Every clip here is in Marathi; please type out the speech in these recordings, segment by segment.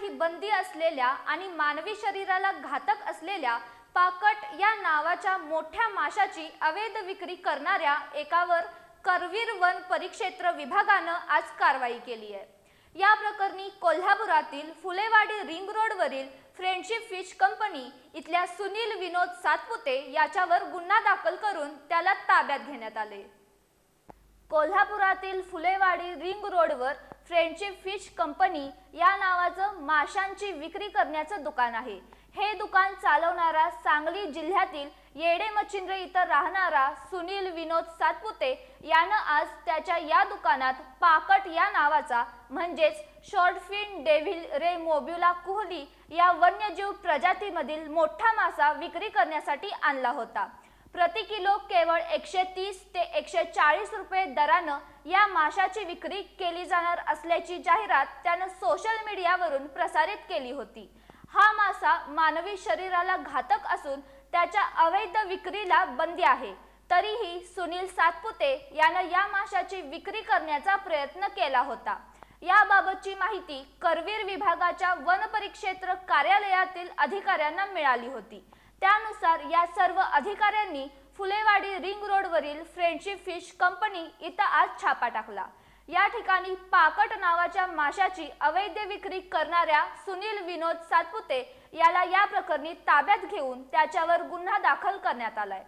खाण्यासाठी बंदी असलेल्या आणि मानवी शरीराला घातक असलेल्या पाकट या नावाच्या मोठ्या माशाची अवैध विक्री करणाऱ्या एकावर करवीर वन परिक्षेत्र विभागानं आज कारवाई केली आहे। या प्रकरणी कोल्हापुरातील फुलेवाडी रिंग रोडवरील फ्रेंडशिप फिश कंपनी इथल्या सुनील विनोद सातपुते याच्यावर गुन्हा दाखल करून त्याला ताब्यात घेण्यात आले। कोल्हापुरातील फुलेवाडी रिंग रोडवर फ्रेंडशिप फिश कंपनी या नावाचं माशांची विक्री करण्याचं दुकान आहे। हे दुकान चालवणारा सांगली जिल्ह्यातील येडे मच्छिंद्र इथं राहणारा सुनील विनोद सातपुते यानं आज त्याच्या या दुकानात पाकट या नावाचा म्हणजेच शॉर्टफिन डेव्हिल रे मोब्युला कुहली या वन्यजीव प्रजातीमधील मोठा मासा विक्री करण्यासाठी आणला होता। प्रति किलो केवळ 130 ते 140 रुपये दरानं या माशाची विक्री केली जाणार असल्याची जाहिरात त्यानं सोशल मीडियावरून प्रसारित केली होती। हा मासा मानवी शरीराला घातक असून त्याच्या अवैध विक्रीला बंदी आहे। तरीही सुनील सातपुते यानं या माशाची विक्री करण्याचा प्रयत्न केला होता। याबाबतची माहिती करवीर विभागाच्या वन परिक्षेत्र कार्यालयातील अधिकाऱ्यांना मिळाली होती। त्यानुसार या सर्व अधिकाऱ्यांनी फुलेवाडी रिंग रोडवरील फ्रेंडशिप फिश कंपनी इथं आज छापा टाकला। या ठिकाणी पाकट नावाच्या माशाची अवैध विक्री करणाऱ्या सुनील विनोद सातपुते याला या प्रकरणी ताब्यात घेऊन त्याच्यावर गुन्हा दाखल करण्यात आलाय।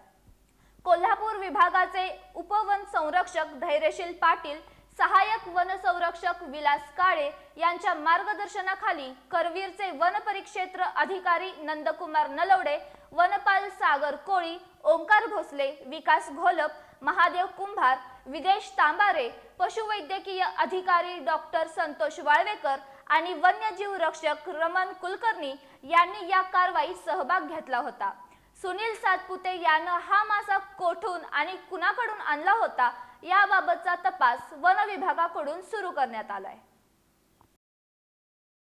कोल्हापूर विभागाचे उपवन संरक्षक धैर्यशील पाटील, सहाय्यक वन संरक्षक विलास काळे यांच्या मार्गदर्शनाखाली करवीरचे वन परिक्षेत्र अधिकारी नंदकुमार नलवडे, वनपाल सागर कोळी, ओंकार भोसले, विकास घोलप, महादेव कुंभार, विदेश तांबारे, पशुवैद्यकीय अधिकारी डॉक्टर संतोष वाळवेकर आणि वन्यजीव रक्षक रमन कुलकर्णी यांनी या कारवाईत सहभाग घेतला होता। सुनील सातपुते यानं हा मासा कोठून आणि कुणाकडून आणला होता याबाबतचा तपास वन विभागाकडून सुरू करण्यात आलाय।